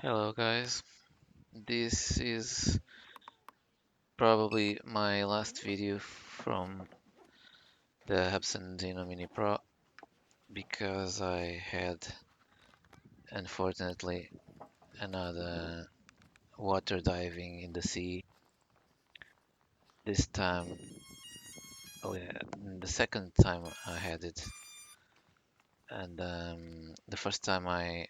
Hello guys, this is probably my last video from the Hubsan Zino Mini Pro because I had unfortunately another water diving in the sea. This time, oh yeah, the second time I had it, and the first time I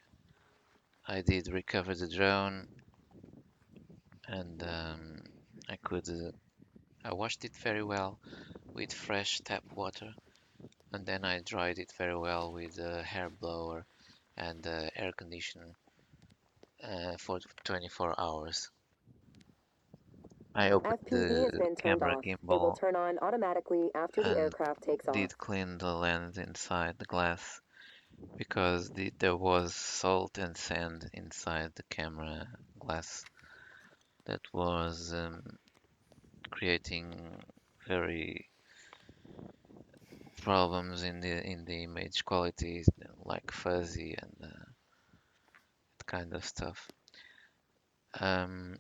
did recover the drone, and I washed it very well with fresh tap water. And then I dried it very well with a hair blower and air conditioner for 24 hours. I opened FPV has the been turned camera off. It will gimbal turn on automatically after the and aircraft takes off. did clean the lens inside the glass because there was salt and sand inside the camera glass that was creating very problems in the image quality, like fuzzy and that kind of stuff. Um,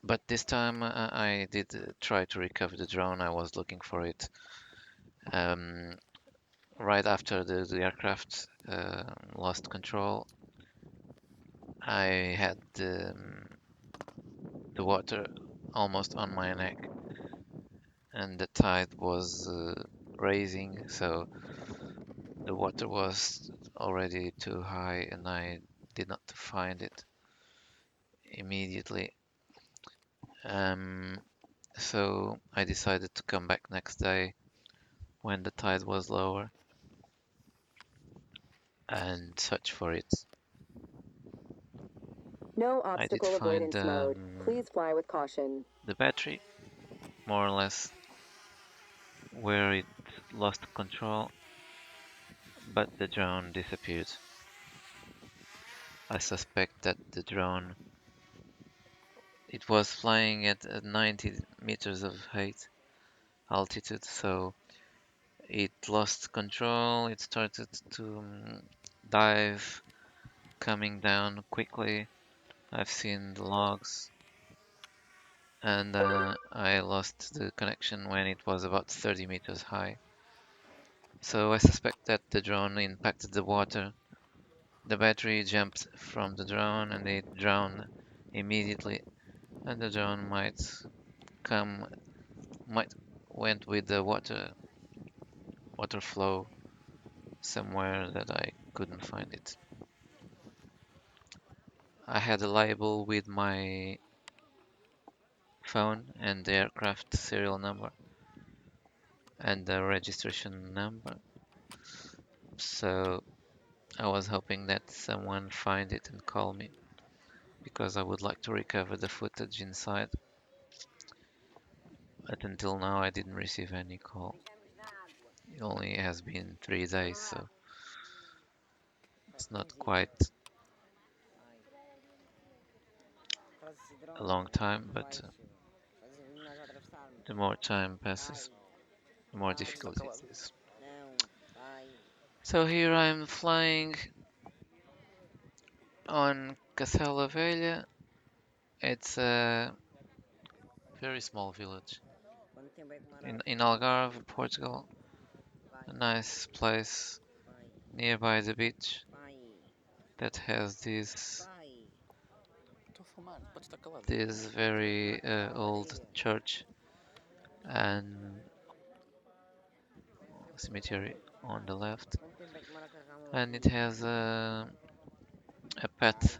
But this time I did try to recover the drone. I was looking for it um, right after the aircraft lost control. I had the water almost on my neck, and the tide was raising, so the water was already too high, and I did not find it immediately. Um, so I decided to come back next day when the tide was lower and search for it. No I did obstacle find avoidance mode. Please fly with caution. the battery more or less where it lost control, but the drone disappeared. I suspect that the drone it was flying at 90 meters of height altitude, so it lost control. It started to dive, coming down quickly. I've seen the logs, and I lost the connection when it was about 30 meters high. So I suspect that the drone impacted the water. The battery jumped from the drone and it drowned immediately. And the drone come, might went with the water flow somewhere that I couldn't find it. I had a label with my phone and the aircraft serial number and the registration number. So I was hoping that someone find it and call me because I would like to recover the footage inside. But until now, I didn't receive any call. It only has been 3 days, so it's not quite a long time, but the more time passes, the more difficult it is. So here I'm flying on Cacela Velha. It's a very small village in Algarve, Portugal. A nice place nearby the beach that has this very old church and cemetery on the left, and it has a path,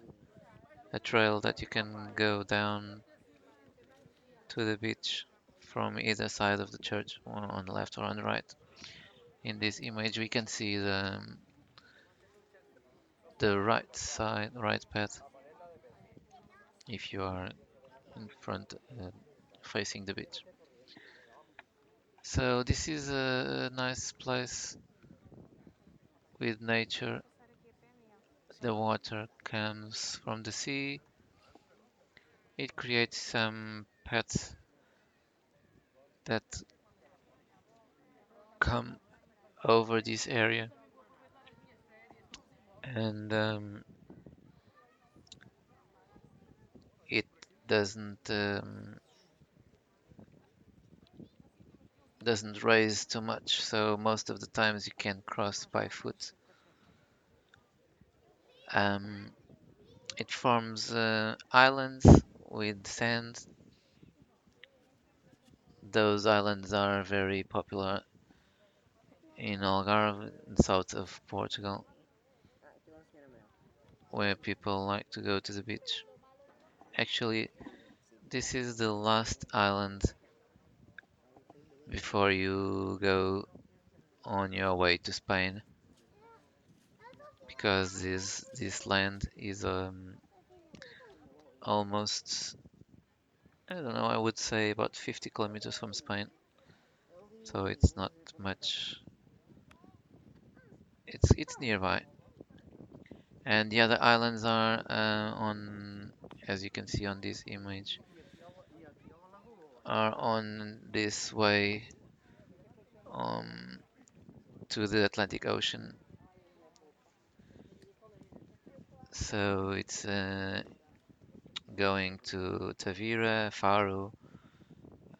a trail that you can go down to the beach from either side of the church, or on the left or on the right. In this image, we can see the right side, right path, if you are in front, facing the beach. So this is a nice place with nature. The water comes from the sea. It creates some paths that come over this area, and doesn't raise too much, so most of the times you can cross by foot. Um, it forms islands with sand. Those islands are very popular in Algarve, in the south of Portugal, where people like to go to the beach. Actually, this is the last island before you go on your way to Spain, because this land is almost, I don't know, I would say about 50 kilometers from Spain, so it's not much. It's nearby, and the other islands are on, as you can see on this image, are on this way um to the Atlantic Ocean. So it's going to Tavira, Faro,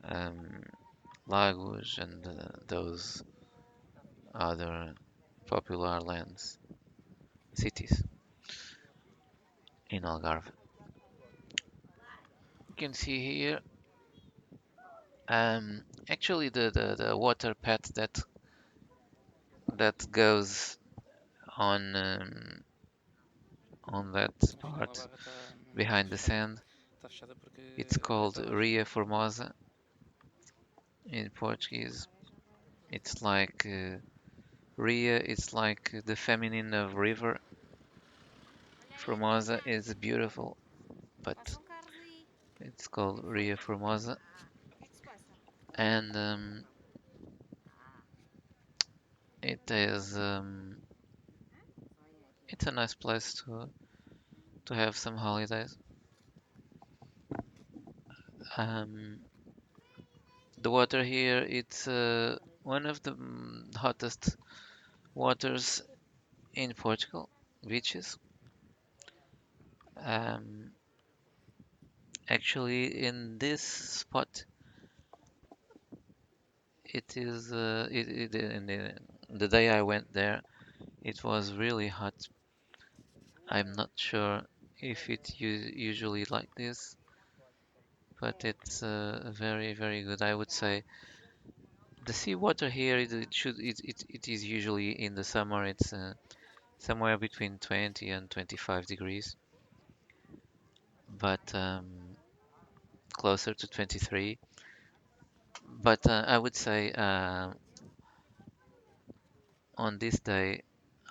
um, Lagos, and those other popular lands, cities in Algarve. You can see here, actually the water path that goes on that part behind the sand. It's called Ria Formosa in Portuguese. It's like Ria is like the feminine of river. Formosa is beautiful, but it's called Ria Formosa, and it is it's a nice place to have some holidays. Um, the water here, it's one of the hottest waters in Portugal, beaches. Um, Actually, in this spot, it is in the day I went there, it was really hot. I'm not sure if it usually like this, but it's very, very good. I would say the seawater here, it is usually in the summer, it's somewhere between 20 and 25 degrees, but closer to 23. But I would say on this day,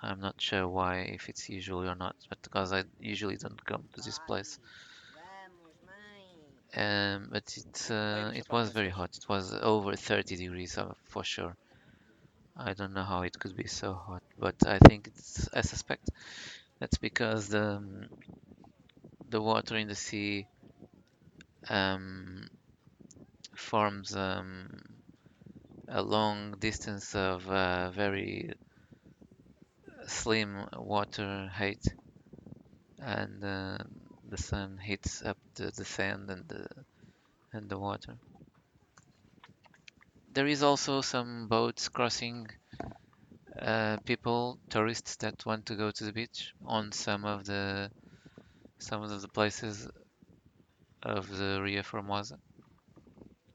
I'm not sure why, if it's usually or not, but because I usually don't come to this place. But it was very hot. It was over 30 degrees for sure. I don't know how it could be so hot, but I suspect that's because the water in the sea um, forms a long distance of very slim water height, and the sun hits up the sand and the water. There is also some boats crossing people, tourists that want to go to the beach on some of the places of the Ria Formosa.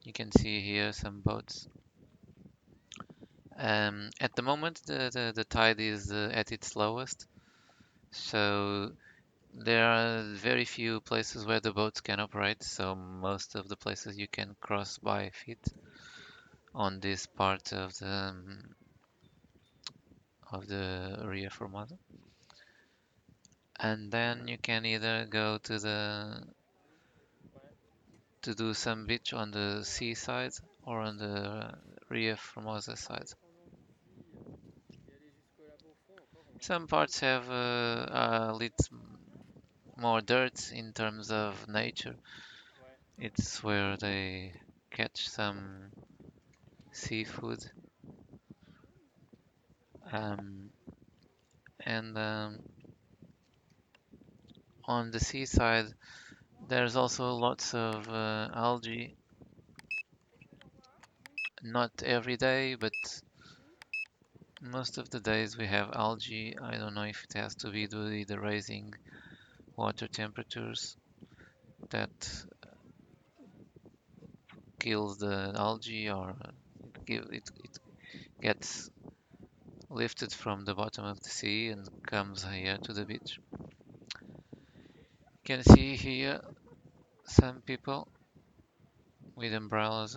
You can see here some boats. At the moment, the tide is at its lowest, so there are very few places where the boats can operate. So most of the places you can cross by feet on this part of the Ria Formosa, and then you can either go to do some beach on the seaside or on the Ria Formosa side. Some parts have a little more dirt in terms of nature. It's where they catch some seafood. Um, and On the seaside, There's also lots of algae, not every day, but most of the days we have algae. I don't know if it has to be with the rising water temperatures that kills the algae, or it gets lifted from the bottom of the sea and comes here to the beach. You can see here some people with umbrellas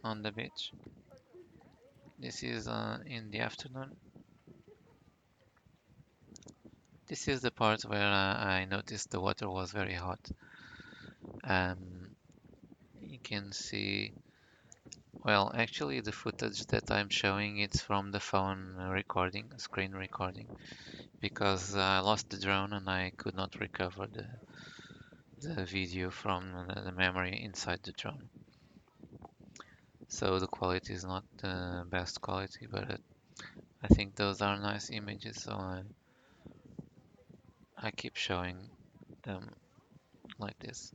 on the beach. This is in the afternoon. This is the part where I noticed the water was very hot. Um, you can see, well, actually the footage that I'm showing it's from the phone recording, screen recording, because I lost the drone and I could not recover the video from the memory inside the drone. So the quality is not the best quality, but I think those are nice images, so I keep showing them like this.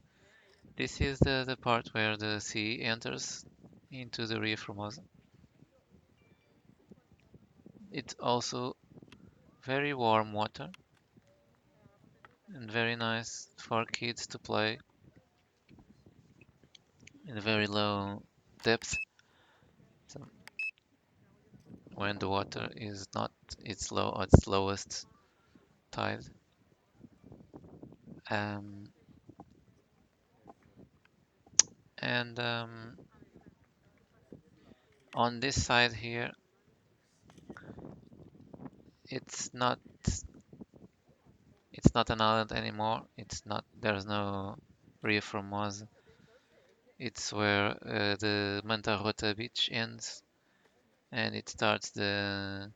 This is the part where the sea enters into the Ria Formosa. It's also very warm water and very nice for kids to play in very low depth. So when the water is not its lowest tide. Um, and on this side here, it's not it's not an island anymore. It's not there's no Ria Formosa. It's where the Manta Rota beach ends and it starts the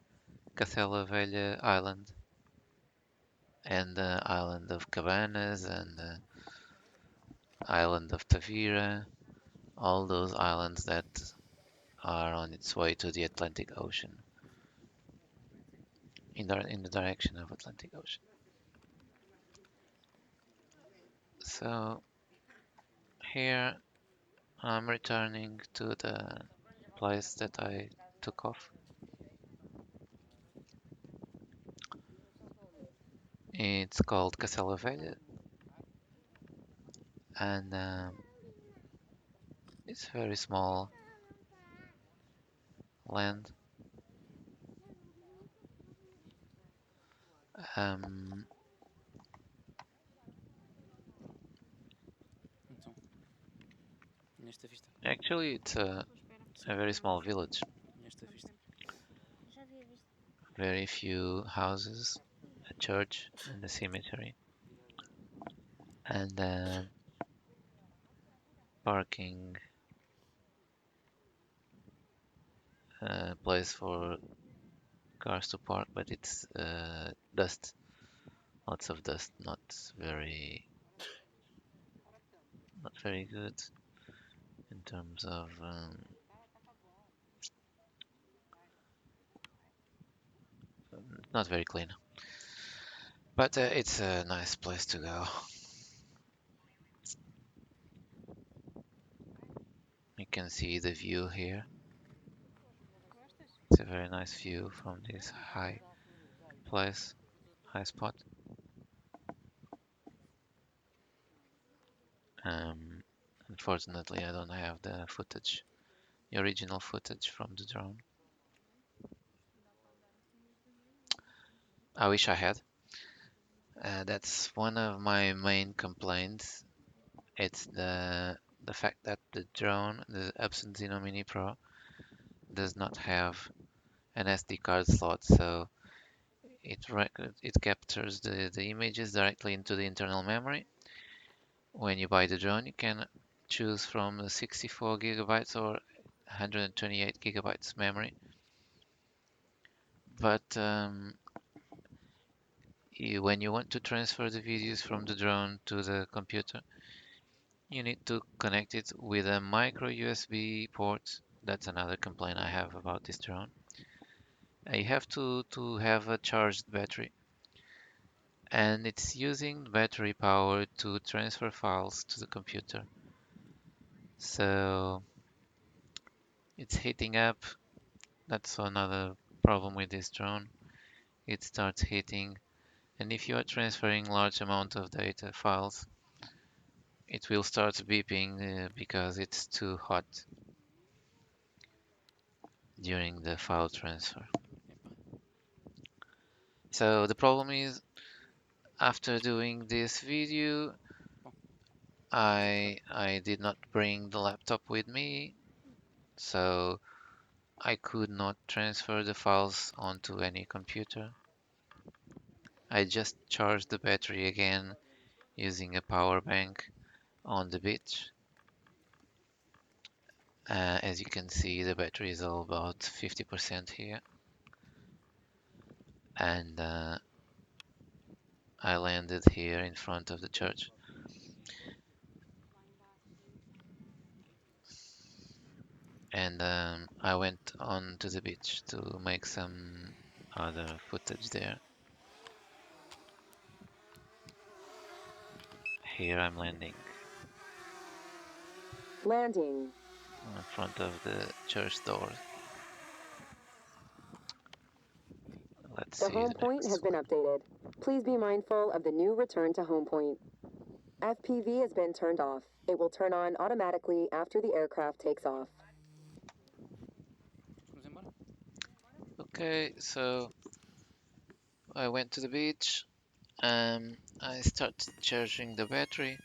Cacela Velha island and the island of Cabanas and the island of Tavira, all those islands that are on its way to the Atlantic Ocean, in the direction of Atlantic Ocean. So here I'm returning to the place that I took off. It's called Cacela Velha, and it's very small land. Um, Então, nesta vista. Actually, it's a very small village. Nesta vista. Very few houses, a church, and a cemetery, and parking place for cars to park, but it's dust, lots of dust, not very good in terms of not very clean. But it's a nice place to go. You can see the view here. It's a very nice view from this high place, high spot. Um, Unfortunately, I don't have the footage, the original footage from the drone. I wish I had. That's one of my main complaints. It's the fact that the drone, the Hubsan Zino Mini Pro, does not have an SD card slot, so it captures the images directly into the internal memory. When you buy the drone, you can choose from the 64 gigabytes or 128 gigabytes memory. But when you want to transfer the videos from the drone to the computer, you need to connect it with a micro USB port. That's another complaint I have about this drone. You have to have a charged battery, and it's using battery power to transfer files to the computer. So it's heating up. That's another problem with this drone. It starts heating, and if you are transferring large amount of data files, it will start beeping because it's too hot during the file transfer. So the problem is, after doing this video, I did not bring the laptop with me, so I could not transfer the files onto any computer. I just charged the battery again using a power bank on the beach. As you can see, the battery is all about 50% here, and I landed here in front of the church. And I went on to the beach to make some other footage there. Here I'm landing Landing. in front of the church door. Let's The see home the point has next been one. updated. Please be mindful of the new return to home point. FPV has been turned off. It will turn on automatically after the aircraft takes off. Vamos embora? Okay, so I went to the beach. I started charging the battery,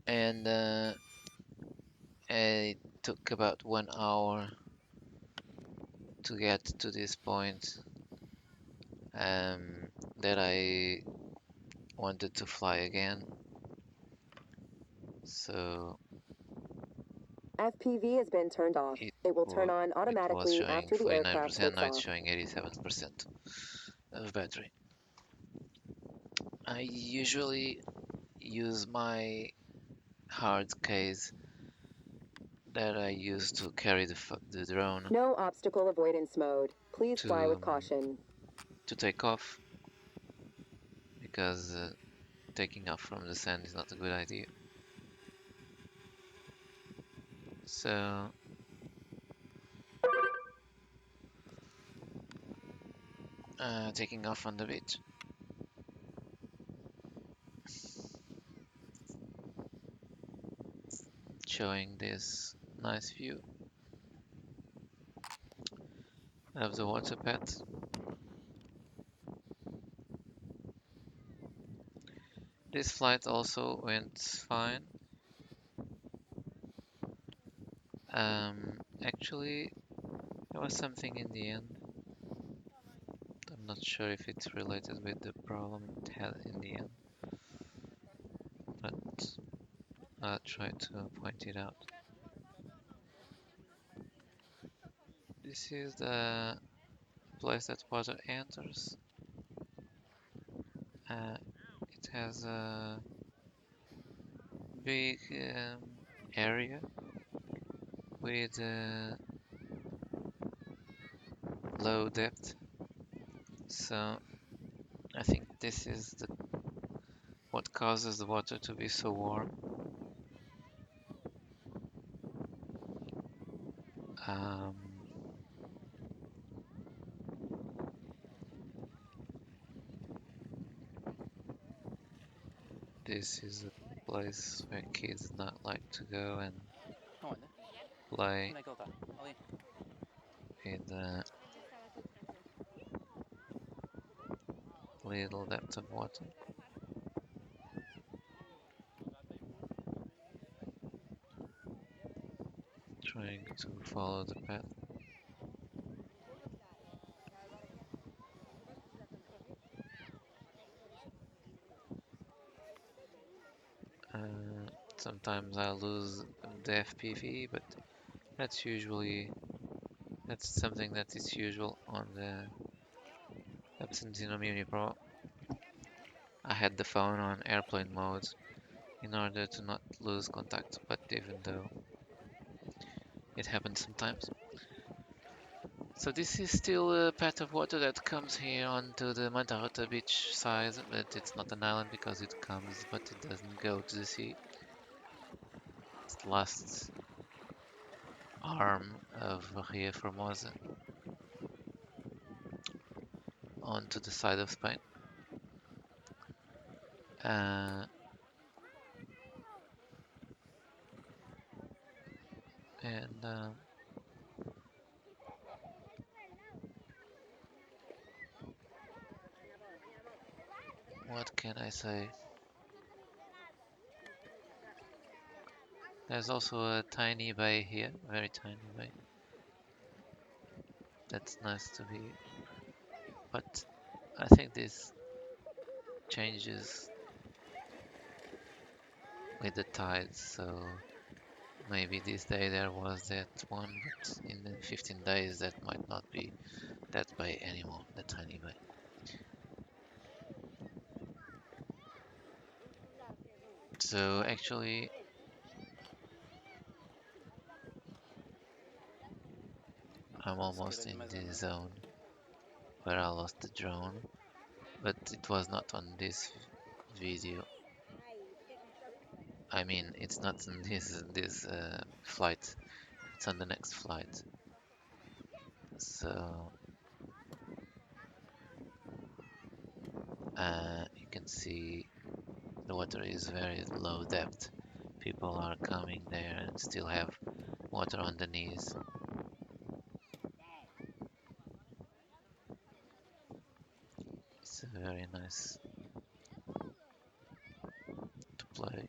and it took about 1 hour to get to this point that I wanted to fly again. So FPV has been turned off. it It will turn on it was automatically showing after the aircraft 49%, takes now it's off. showing 87% of battery. I usually use my hard case that I use to carry the drone No obstacle avoidance mode. Please fly to with caution. to take off, because taking off from the sand is not a good idea. So taking off on the beach, showing this nice view of the water pad. This flight also went fine. Actually, there was something in the end. I'm not sure if it's related with the problem it had in the end, but I'll try to point it out. This is the place that water enters. Uh, it has a big area with low depth, so I think this is what causes the water to be so warm. Um, this is a place where kids not like to go and Aonde? play Onde é que ele está? Ali. in the little depth of water. Trying to follow the path. Sometimes I lose the FPV, but that's something that is usual on the Hubsan Zino Mini Pro. I had the phone on airplane mode in order to not lose contact, but even though it happens sometimes. So this is still a patch of water that comes here onto the Mantarota beach side, but it's not an island because it comes, but it doesn't go to the sea. It's the last arm of Ria Formosa onto the side of Spain. Uh, and what can I say? There's also a tiny bay here, very tiny bay. That's nice to be, but I think this changes with the tides, so maybe this day there was that one, but in the 15 days that might not be that bay anymore, the tiny bay. So actually, I'm almost in the zone where I lost the drone, but it was not on this video. I mean, it's not on this flight. It's on the next flight. So you can see the water is very low depth. People are coming there and still have water on the knees. It's very nice to play.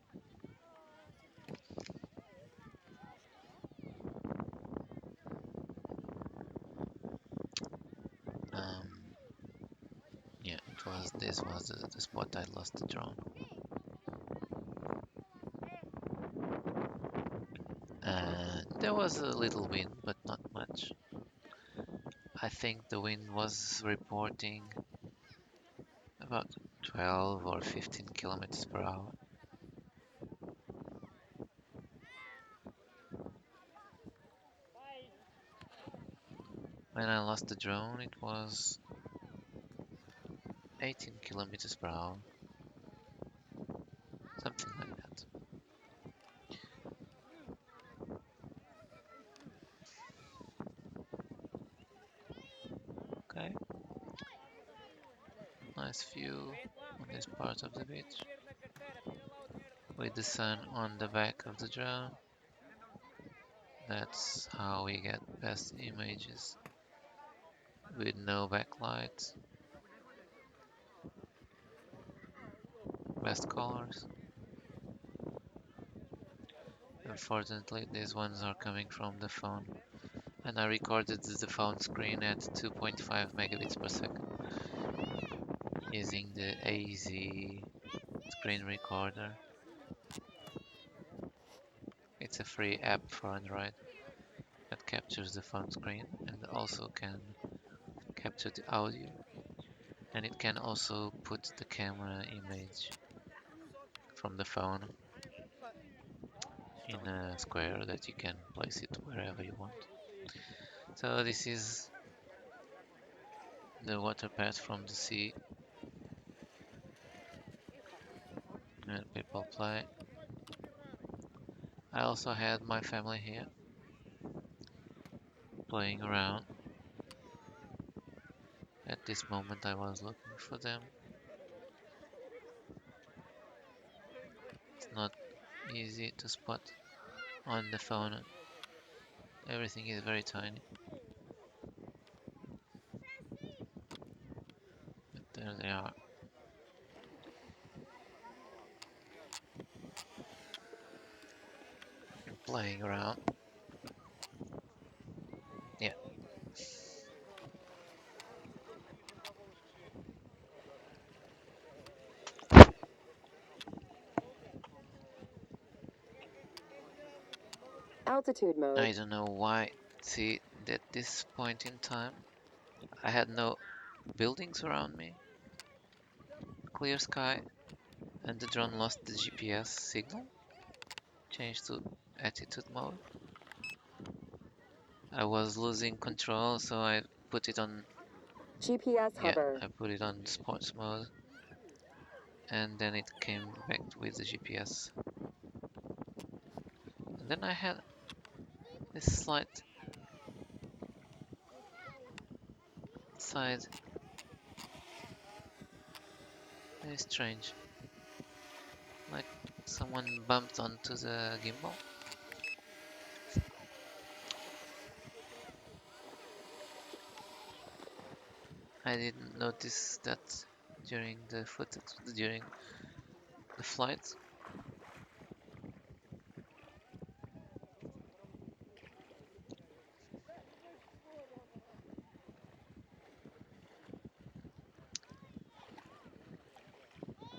Um, yeah, this was the spot I lost the drone. There was a little wind, but not much. I think the wind was reporting about 12 or 15 kilometers per hour. When I lost the drone, it was 18 kilometers per hour, something like that. Okay, nice view on this part of the beach with the sun on the back of the drone. That's how we get best images with no backlight, best colors. Unfortunately, these ones are coming from the phone, and I recorded the phone screen at 2.5 megabits per second using the AZ screen recorder. It's a free app for Android that captures the phone screen and also can capture the audio, and it can also put the camera image from the phone in a square that you can place it wherever you want. So this is the water path from the sea and people play. I also had my family here playing around. At this moment I was looking for them. It's not easy to spot on the phone. Everything is very tiny. But there they are. Playing around. Yeah. Altitude mode. I don't know why. See, at this point in time, I had no buildings around me, clear sky, and the drone lost the GPS signal. Changed to attitude mode. I was losing control, so I put it on, GPS yeah, hover. I put it on sports mode, and then it came back with the GPS. And then I had this slight side, very strange, like someone bumped onto the gimbal. I didn't notice that during the footage, during the flight.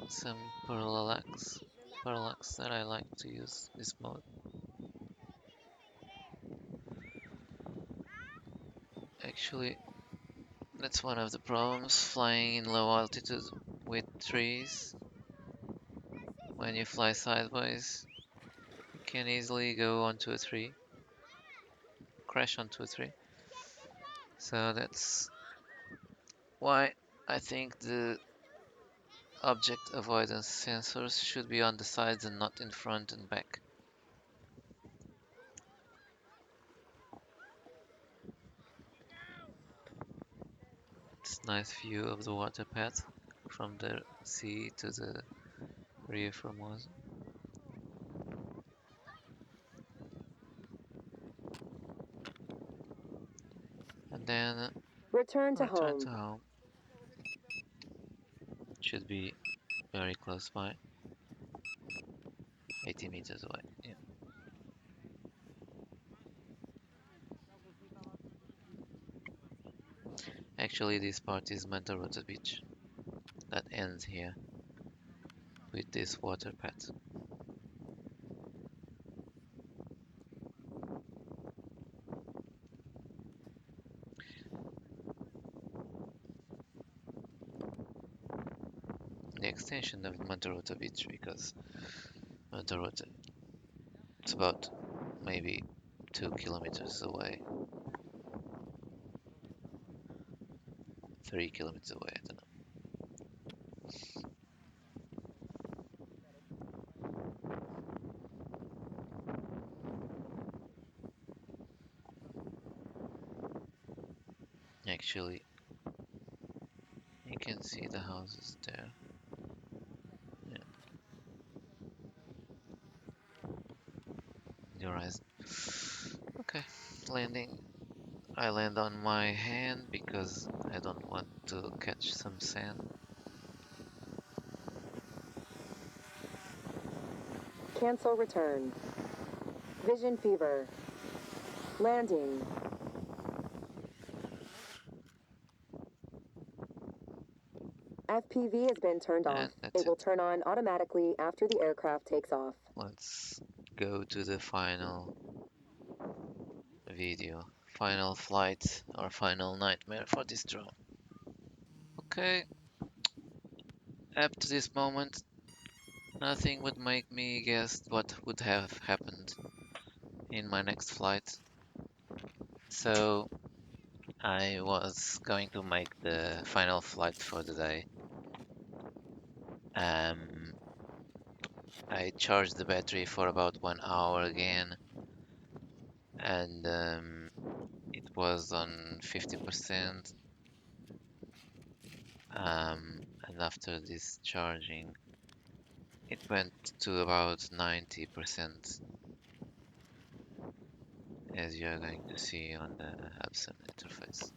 Some parallax that I like to use this mode. Actually, that's one of the problems flying in low altitude with trees. When you fly sideways, you can easily go onto a tree, crash onto a tree. So that's why I think the object avoidance sensors should be on the sides and not in front and back. It's a nice view of the water path from the sea to the Ria Formosa. And then Return to return to home. home. Should be very close by, 80 meters away. Yeah. Actually, this part is Cacela Beach that ends here with this water path. The extension of Cacela Beach, because Cacela, it's about maybe 2 kilometers away, 3 kilometers away, I don't know. Actually, you can see the houses there. Yeah, the horizon. Okay, landing. I land on my hand because I don't want to catch some sand. Cancel return. Vision fever. Landing. FPV has been turned off. And that's It will it. turn on automatically after the aircraft takes off. Let's go to the final video. Final flight or final nightmare for this drone. Okay, up to this moment, nothing would make me guess what would have happened in my next flight. So I was going to make the final flight for the day. Um, I charged the battery for about 1 hour again, and it was on 50%. And after this charging, it went to about 90%, as you are going to see on the Hubsan interface.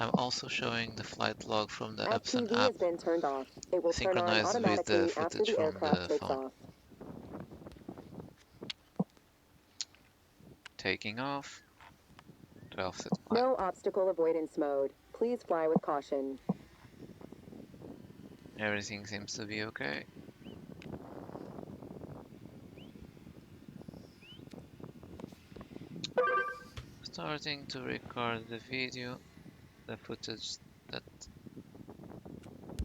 I'm also showing the flight log from the Hubsan FPV app, has been turned off. It will turn on synchronized with the automatically after footage the from aircraft the takes phone. off. Taking off, 12 set climb. No obstacle avoidance mode. Please fly with caution. Everything seems to be okay. Starting to record the video, the footage that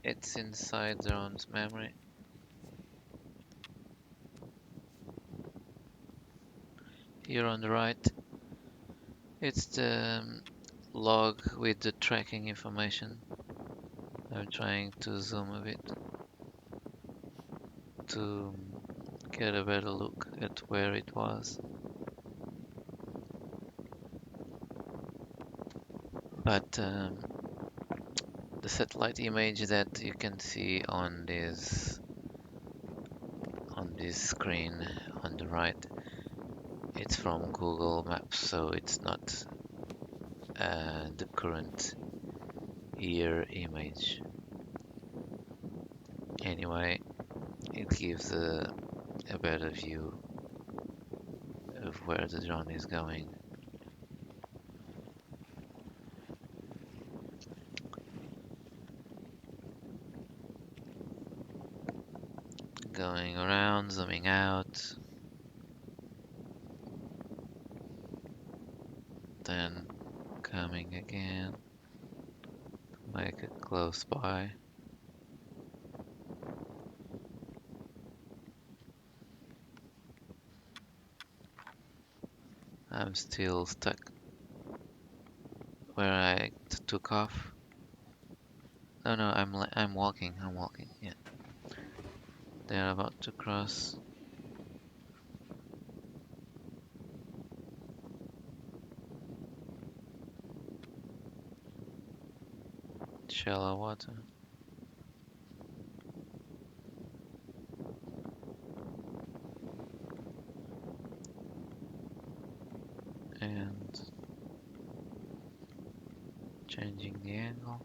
it's inside drone's memory. Here on the right, It's the log with the tracking information. I'm trying to zoom a bit to get a better look at where it was. But the satellite image that you can see on this screen on the right, it's from Google Maps, so it's not the current year image. Anyway, it gives a better view of where the drone is going. Going around, zooming out, then coming again, make it close by. I'm still stuck where I took off. No, no, I'm walking. I'm walking. Yeah, they're about to cross. Shallow water. And changing the angle.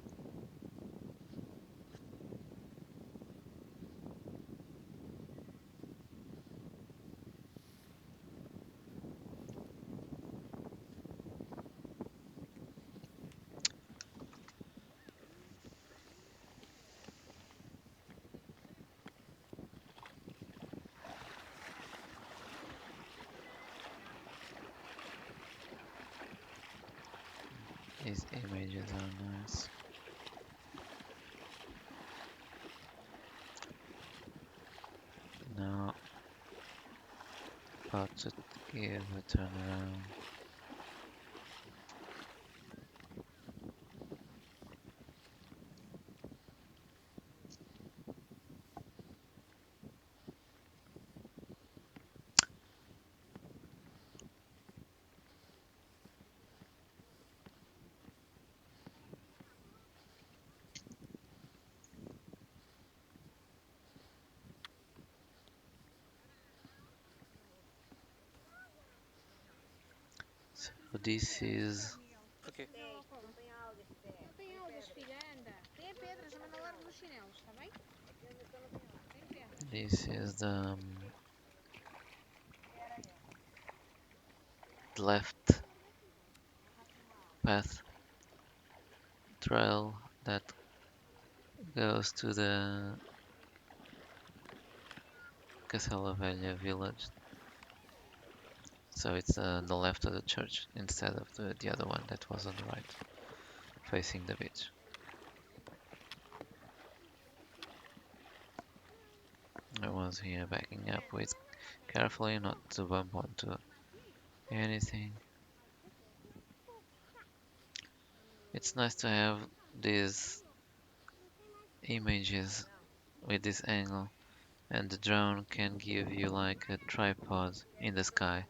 These images are nice. Now, about to give a turn around. So this is Ok. Não tem algas, filha, anda. Tem pedras, mas não largo nos chinelos, está bem? Tem pedras. the left path trail that goes to the Cacela Velha village. So it's on the left of the church instead of the other one that was on the right, facing the beach. I was here backing up with carefully not to bump onto anything. It's nice to have these images with this angle, and the drone can give you like a tripod in the sky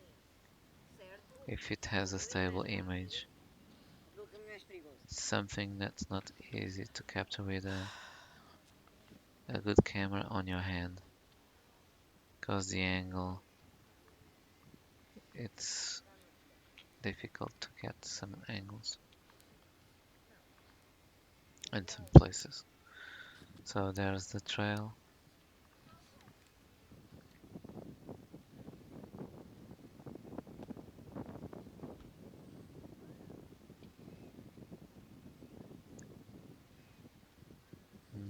if it has a stable image. Something that's not easy to capture with a good camera on your hand, because the angle, it's difficult to get some angles in some places. So there's the trail.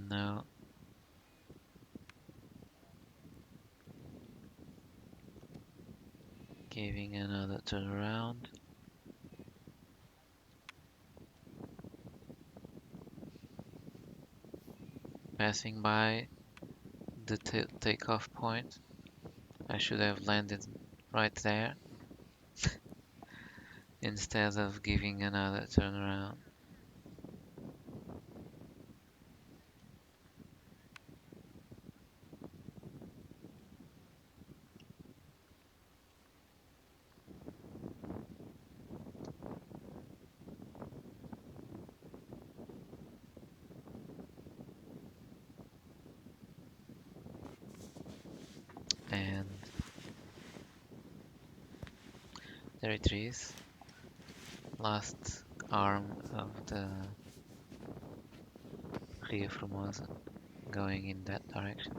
Now giving another turn around. Passing by the takeoff point. I should have landed right there. instead of giving another turnaround. And there it is, last arm of the Ria Formosa going in that direction.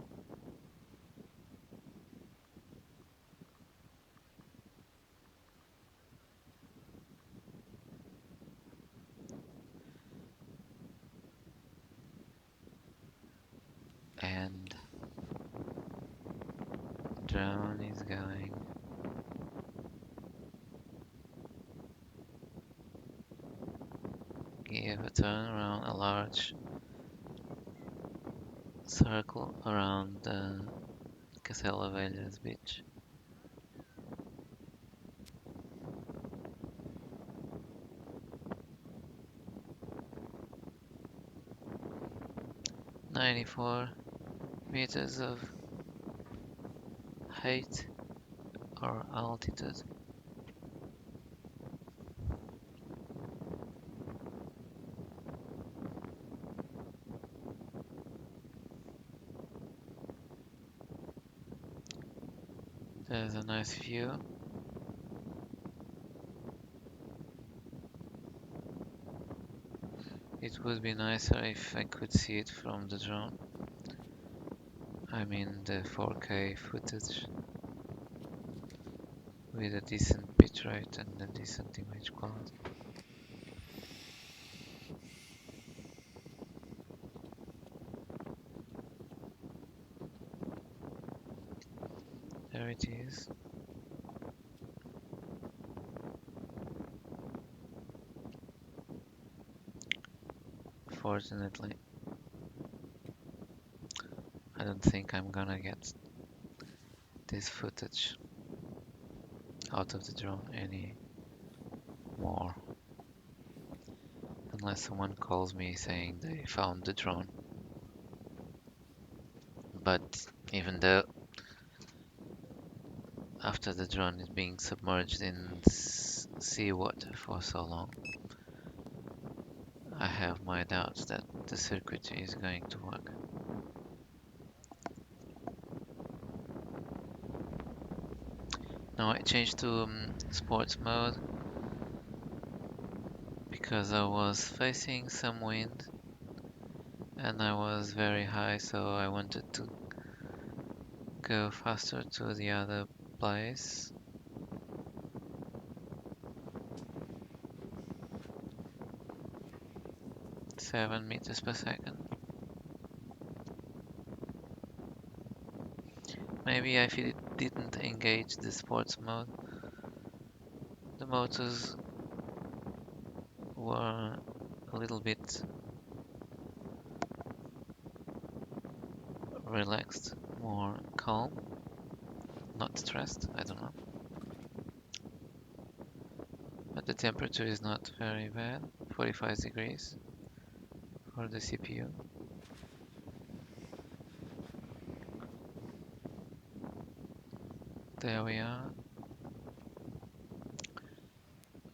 And drone is going. Give a turn around, a large circle around the Cacela Velha Beach. "94 meters of height or altitude." There's a nice view. It would be nicer if I could see it from the drone. I mean the 4K footage with a decent bitrate and a decent image quality. There it is. Fortunately, I don't think I'm gonna get this footage out of the drone any more, unless someone calls me saying they found the drone. But even though after the drone is being submerged in seawater for so long, I have my doubts that the circuitry is going to work. Now I changed to sports mode because I was facing some wind and I was very high, so I wanted to go faster to the other place. Seven meters per second. Maybe if it didn't engage the sports mode, the motors were a little bit relaxed, more calm, not stressed, I don't know. But the temperature is not very bad, 45 degrees for the CPU. There we are,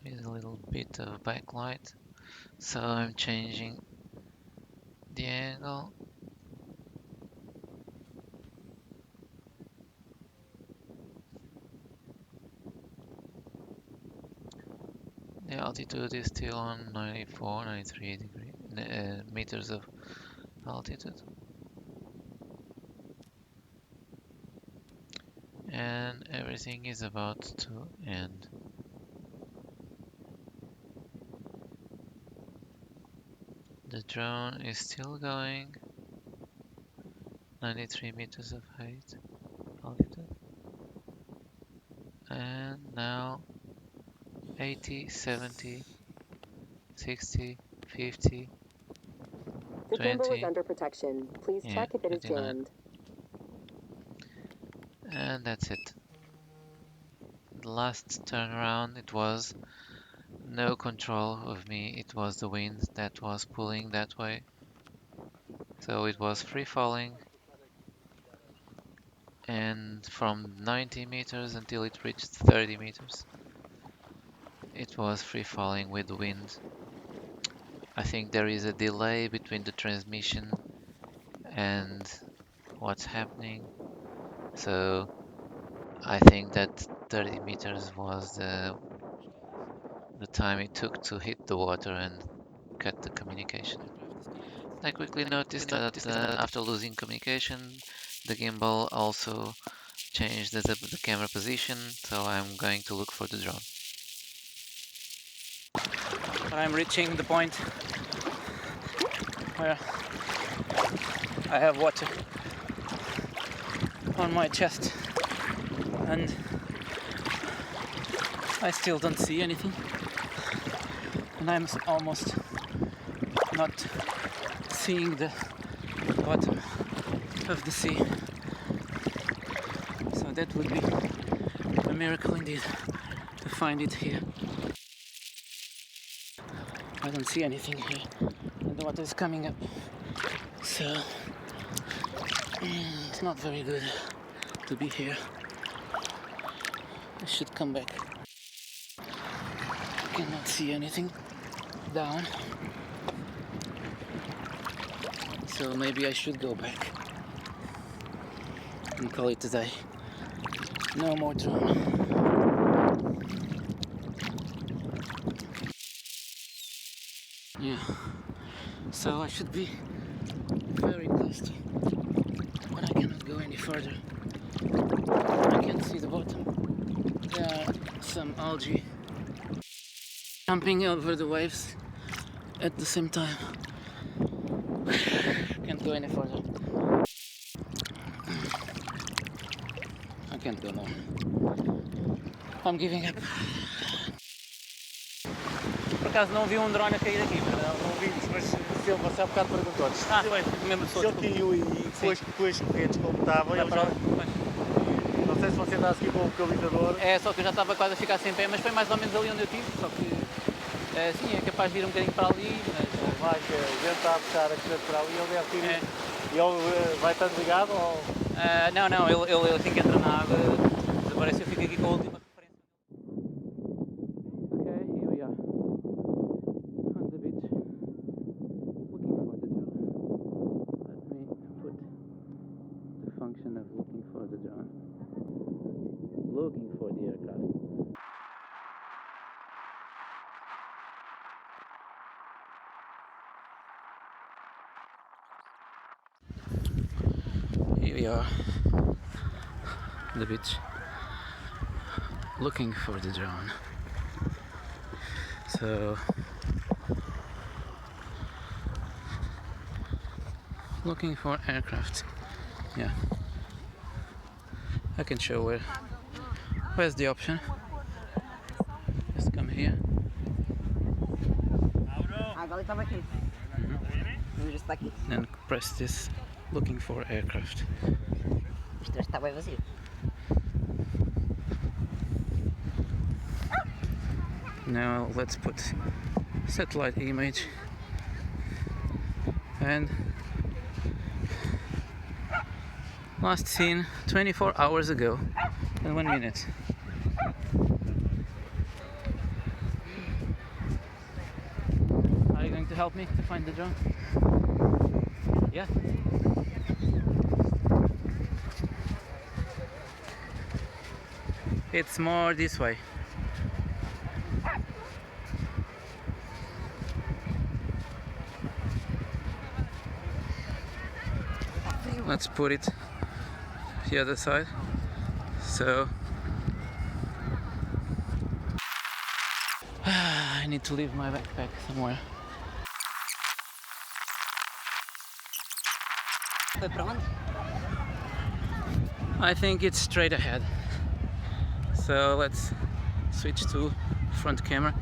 with a little bit of backlight. So I'm changing the angle. The altitude is still on 94, 93 meters of altitude. And everything is about to end. The drone is still going, 93 meters of height, altitude. And now 80, 70, 60, 50, The gimbal is 20, under protection. Please yeah, check if it is 29. jammed. And that's it. The last turnaround, it was no control of me. It was the wind that was pulling that way. So it was free falling, and from 90 meters until it reached 30 meters, it was free falling with the wind. I think there is a delay between the transmission and what's happening. So I think that 30 meters was the time it took to hit the water and cut the communication. I quickly noticed that after losing communication, the gimbal also changed the camera position, so I'm going to look for the drone. I'm reaching the point where I have water on my chest and I still don't see anything, and I'm almost not seeing the bottom of the sea, so that would be a miracle indeed to find it here. I don't see anything here and the water is coming up, so it's not very good to be here. I should come back. I cannot see anything down, so maybe I should go back and call it a day. No more drone. Yeah, so I should be very close to, but I cannot go any further. I can't see the bottom. There are some algae jumping over the waves at the same time. Can't go any further. I can't go more. I'm giving up. Por acaso não vi um drone a cair aqui, Não vimos, mas se ele você há bocado perguntou-nos. mesmo Se ele caiu e depois correntes como estava, ele já... Não sei se você está a seguir com o localizador. É, só que eu já estava quase a ficar sem pé, mas foi mais ou menos ali onde eu estive, só que sim, é capaz de ir um bocadinho para ali, mas... Vai que a gente está a puxar a corrente para ali, ele deve ir... E ele vai estar ligado ou... não, ele assim que entra na água desaparece. Eu fico aqui com a última referência. Okay, here we are on the beach looking for the drone. Let me put the function of looking for the drone. Looking for the aircraft. Here we are on the beach looking for the drone. So looking for aircraft. Yeah, I can show where's the option. Just come here. Agora estava aqui. Já está aqui. And press this. Looking for aircraft. Isto está bem vazio. Now let's put satellite image and last seen 24 hours ago and 1 minute. Are you going to help me to find the drone? Yeah. It's more this way. Let's put it the other side. So I need to leave my backpack somewhere. Foi para onde? I think it's straight ahead. So let's switch to front camera.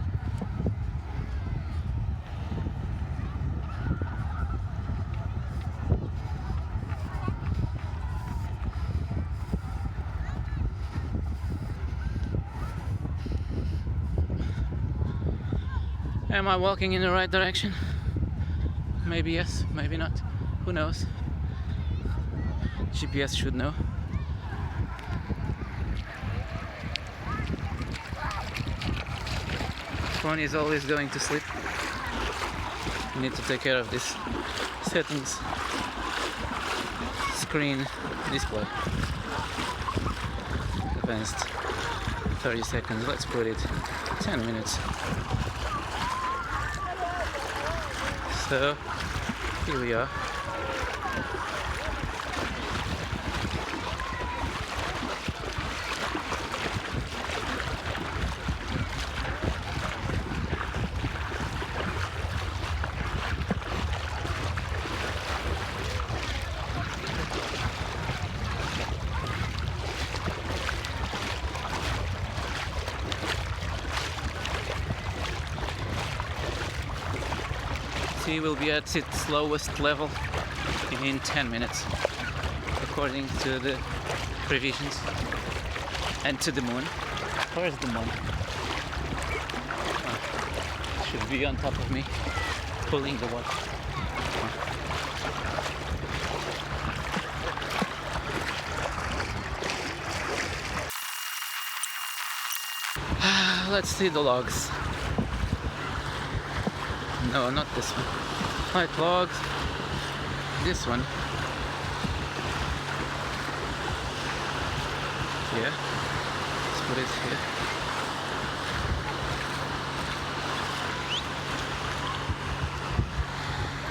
Am I walking in the right direction? Maybe yes, maybe not. Who knows? GPS should know. Phone is always going to sleep. You need to take care of this settings screen display. Advanced 30 seconds, let's put it 10 minutes. So here we are. Sea will be at its lowest level in 10 minutes, according to the previsions, and to the moon. Where's the moon? Oh, should be on top of me, pulling the water. Oh. Let's see the logs. No, not this one. White logs. This one. Here. Let's put it here.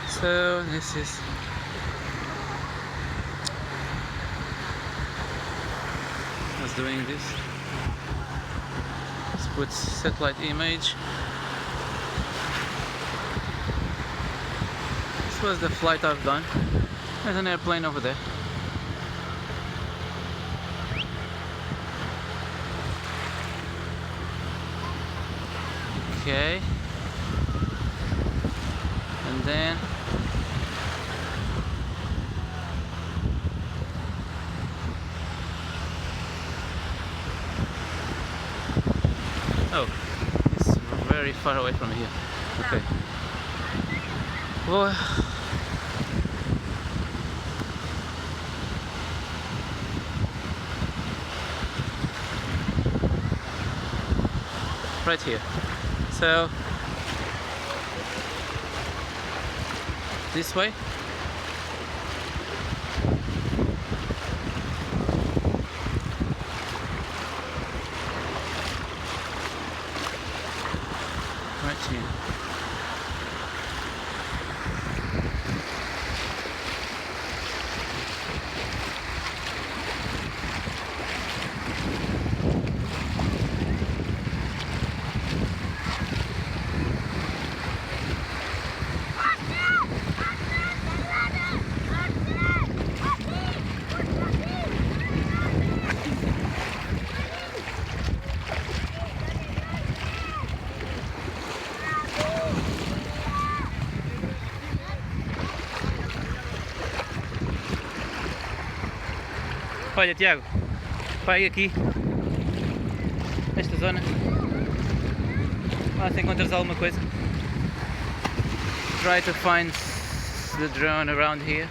So this is what's doing this. Let's put satellite image. This was the flight I've done. There's an airplane over there. Okay. And then oh, it's very far away from here. Okay. Well, right here. So this way. Right here. Olha, Tiago, vai aqui, nesta zona, lá se encontras alguma coisa. Try to find the drone around here.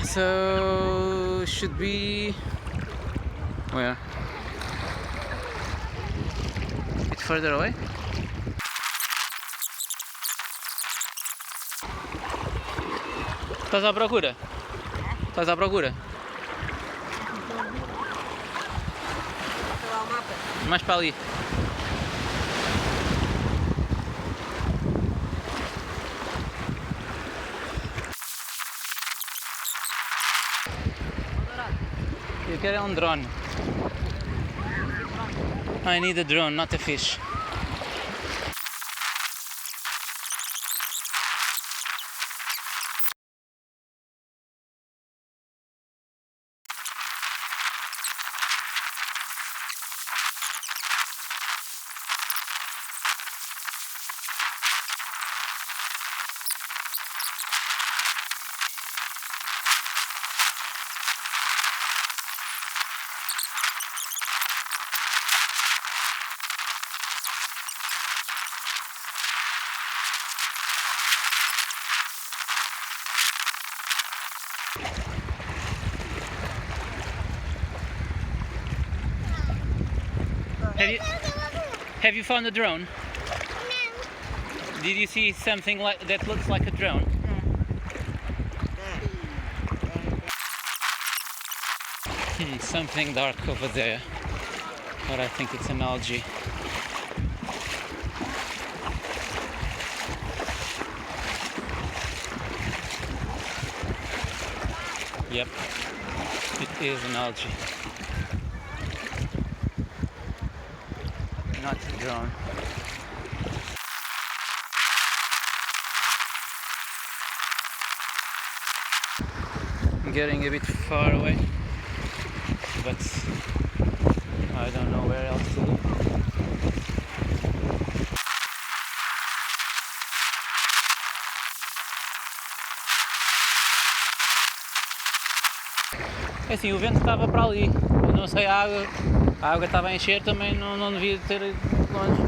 So should be where? A bit further away. Estás à procura? Estás à procura? Estou lá o mapa. Mais para ali. Eu quero um drone. I need a drone, not a fish. Have you found a drone? Não. Did you see something that looks like a drone? Something dark over there, but I think it's an algae. Yep, it is an algae. Not a drone. I'm getting a bit far away, but I don't know where else to look. É assim, o vento estava para ali, eu não sei, a água estava a encher também, não devia ter ido longe.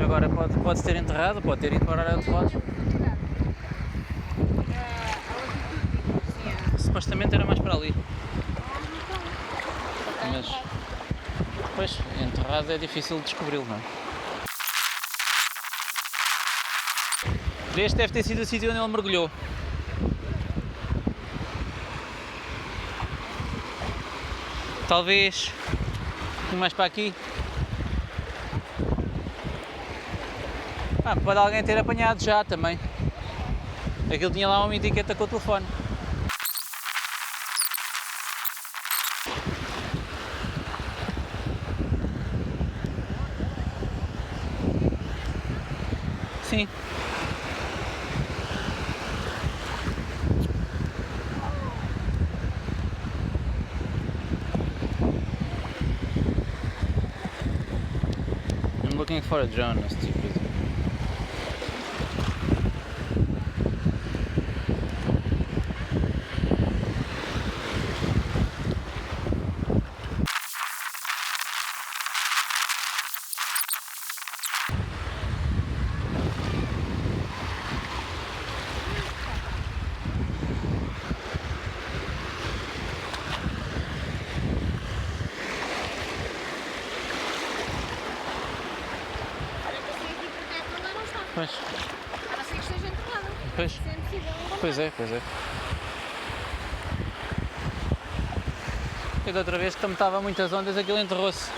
Agora pode ter enterrado, pode ter ido para a área de fotos. Supostamente era mais para ali. Mas, pois, enterrado é difícil de descobri-lo, não é? Este deve ter sido o sítio onde ele mergulhou. Talvez mais para aqui. Pode alguém ter apanhado já também. Aquilo tinha lá uma etiqueta com o telefone. Sim. I'm looking for a drone, stupid. Pois. A não ser que esteja enterrada. Pois. Se é possível. Pois é, pois é. E da outra vez que também estava muitas ondas, aquilo enterrou-se.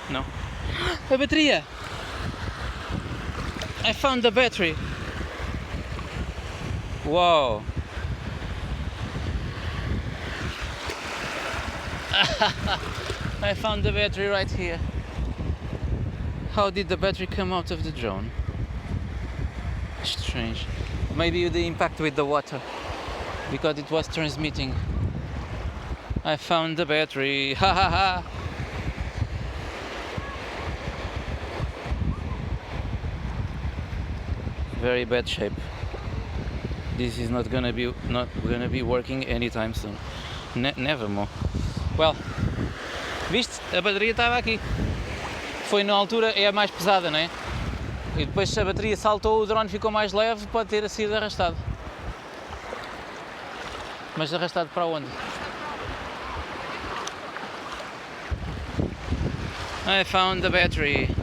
Não. A bateria! I found the battery! Wow! I found the battery right here. How did the battery come out of the drone? Strange. Maybe the impact with the water, because it was transmitting. I found the battery. Ha ha ha! Very bad shape. This is not gonna be working anytime soon. Never more. Well, viste? A bateria estava aqui. Foi na altura, é a mais pesada, não é? E depois se a bateria saltou, o drone ficou mais leve, pode ter sido arrastado. Mas arrastado para onde? I found the battery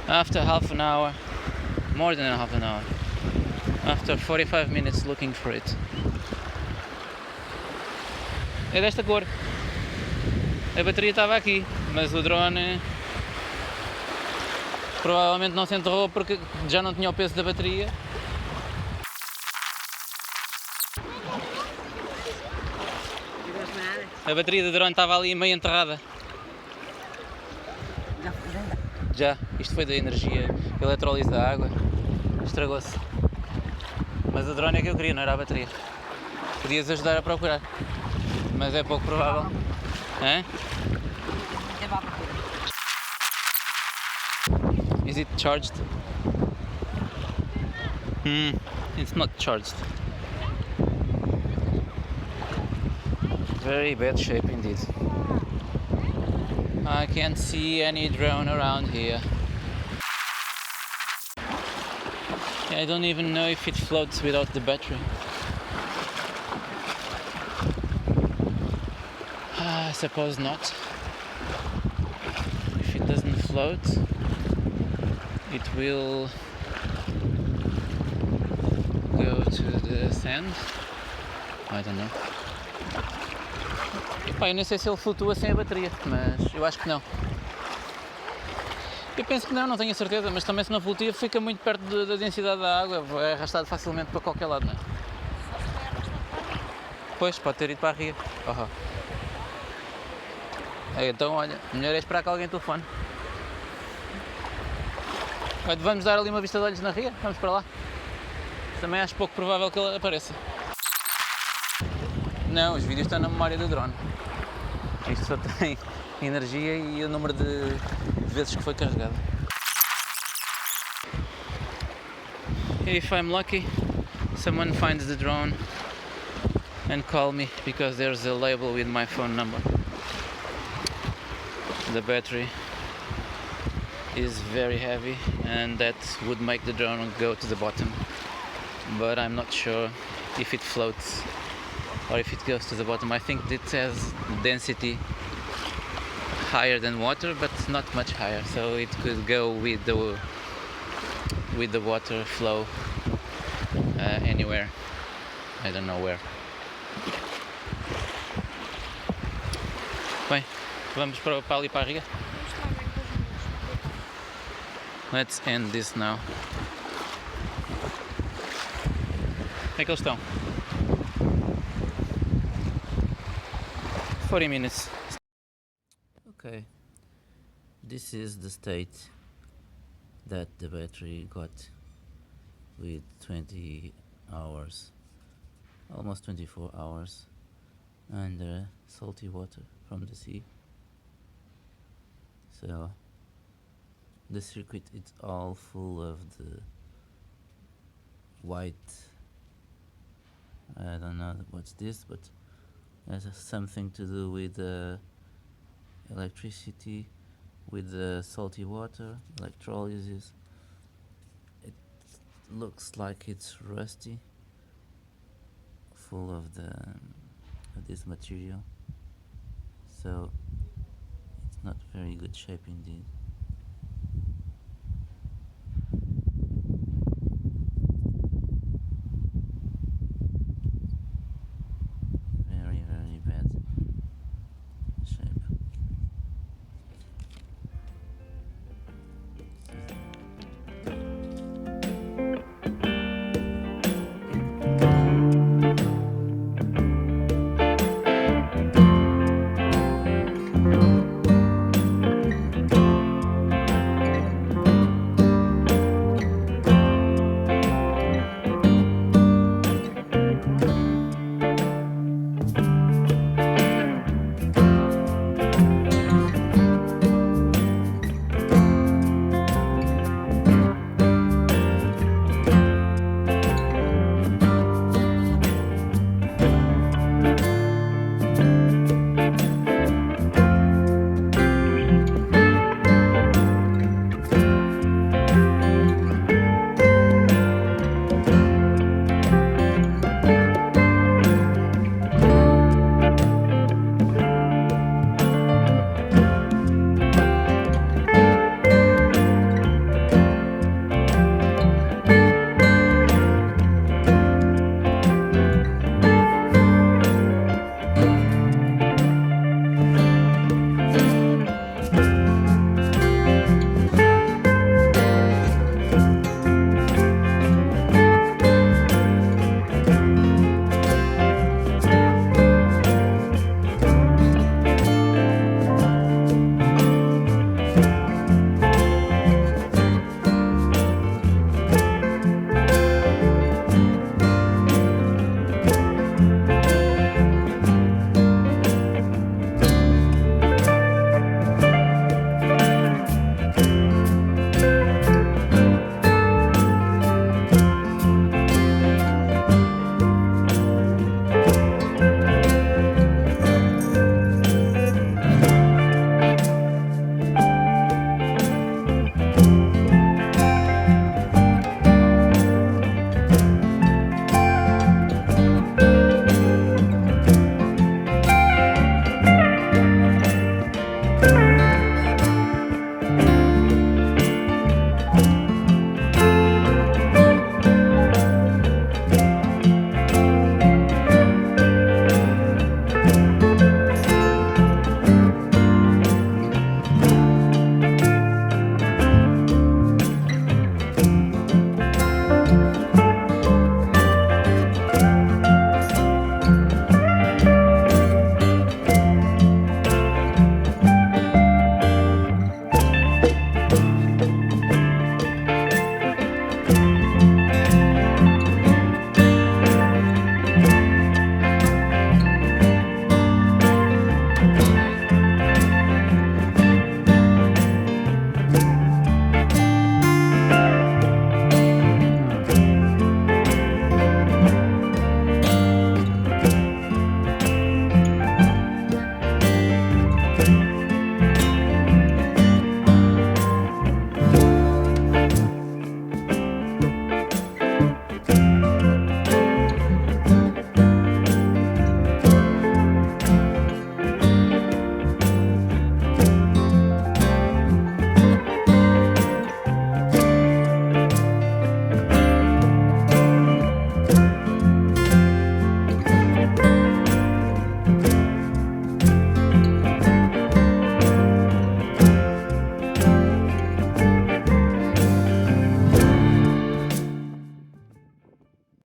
after half an hour, more than half an hour, after 45 minutes looking for it. É desta cor. A bateria estava aqui, mas o drone provavelmente não se enterrou porque já não tinha o peso da bateria. A bateria do drone estava ali meio enterrada. Já, isto foi da energia, eletrólise da água, estragou-se. Mas o drone é que eu queria, não era a bateria. Podias ajudar a procurar, mas é pouco provável. Hã? Is it charged? It's not charged. Very bad shape indeed. I can't see any drone around here. I don't even know if it floats without the battery. I suppose not. If it doesn't float, it will go to the sand. I don't know. Epá, eu nem sei se ele flutua sem a bateria, mas eu acho que não. Eu penso que não tenho a certeza, mas também se não flutua fica muito perto da densidade da água, é arrastado facilmente para qualquer lado, não é? Só se foi arrastado para a ria. Pois, pode ter ido para a ria. Então, olha, melhor é esperar que alguém telefone. Vamos dar ali uma vista de olhos na ria? Vamos para lá? Também acho pouco provável que ele apareça. Não, os vídeos estão na memória do drone. Isto só tem energia e o número de vezes que foi carregado. If I'm lucky, someone finds the drone and call me because there's a label with my phone number. The battery is very heavy and that would make the drone go to the bottom, but I'm not sure if it floats or if it goes to the bottom. I think it has density higher than water, but not much higher, so it could go with the water flow anywhere. I don't know where. Bem, vamos para ali para a ria. Vamos tomar bem com os meninos. Let's end this now. Onde é que eles estão? 40 minutes. Okay, this is the state that the battery got with 20 hours, almost 24 hours under salty water from the sea. So the circuit is all full of the white, I don't know what's this, but it has something to do with the electricity, with the salty water, electrolysis. It looks like it's rusty, full of this material, so it's not very good shape indeed.